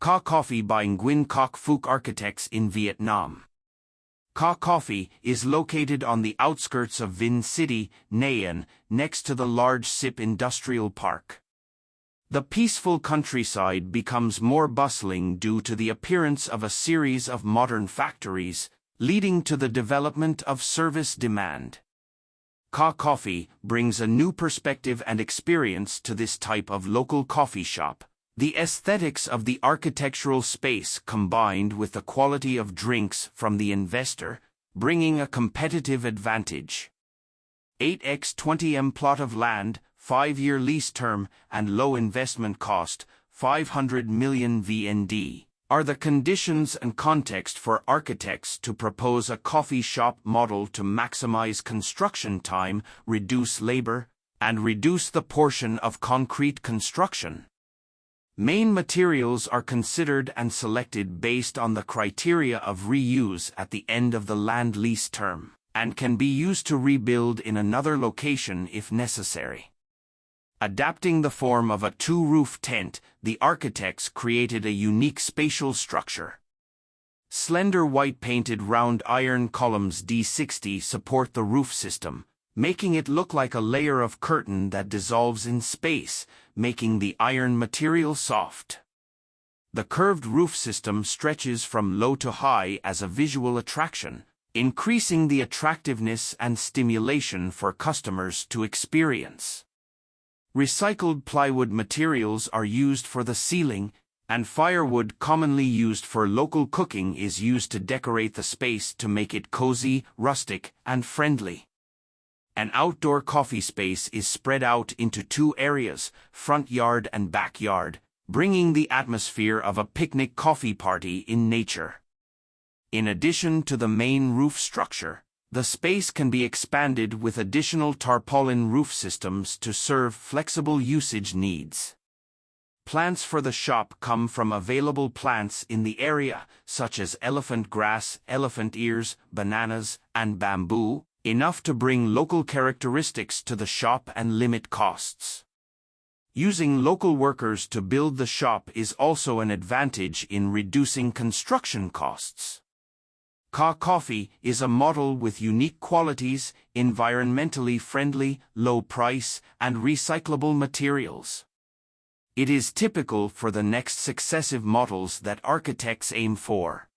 Kha Coffee by Nguyen Khac Phuoc Architects in Vietnam. Kha Coffee is located on the outskirts of Vinh City, Nghe An, next to the large Vsip industrial park. The peaceful countryside becomes more bustling due to the appearance of a series of modern factories, leading to the development of service demand. Kha Coffee brings a new perspective and experience to this type of local coffee shop. The aesthetics of the architectural space combined with the quality of drinks from the investor, bringing a competitive advantage. 8x20m plot of land, 5-year lease term, and low investment cost, 500 million VND, are the conditions and context for architects to propose a coffee shop model to maximize construction time, reduce labor, and reduce the portion of concrete construction. Main materials are considered and selected based on the criteria of reuse at the end of the land lease term, and can be used to rebuild in another location if necessary. Adapting the form of a two-roof tent, the architects created a unique spatial structure. Slender white-painted round iron columns D60 support the roof system, making it look like a layer of curtain that dissolves in space, making the iron material soft. The curved roof system stretches from low to high as a visual attraction, increasing the attractiveness and stimulation for customers to experience. Recycled plywood materials are used for the ceiling, and firewood commonly used for local cooking is used to decorate the space to make it cozy, rustic, and friendly. An outdoor coffee space is spread out into two areas, front yard and backyard, bringing the atmosphere of a picnic coffee party in nature. In addition to the main roof structure, the space can be expanded with additional tarpaulin roof systems to serve flexible usage needs. Plants for the shop come from available plants in the area, such as elephant grass, elephant ears, bananas, and bamboo, enough to bring local characteristics to the shop and limit costs. Using local workers to build the shop is also an advantage in reducing construction costs. Kha Coffee is a model with unique qualities, environmentally friendly, low price, and recyclable materials. It is typical for the next successive models that architects aim for.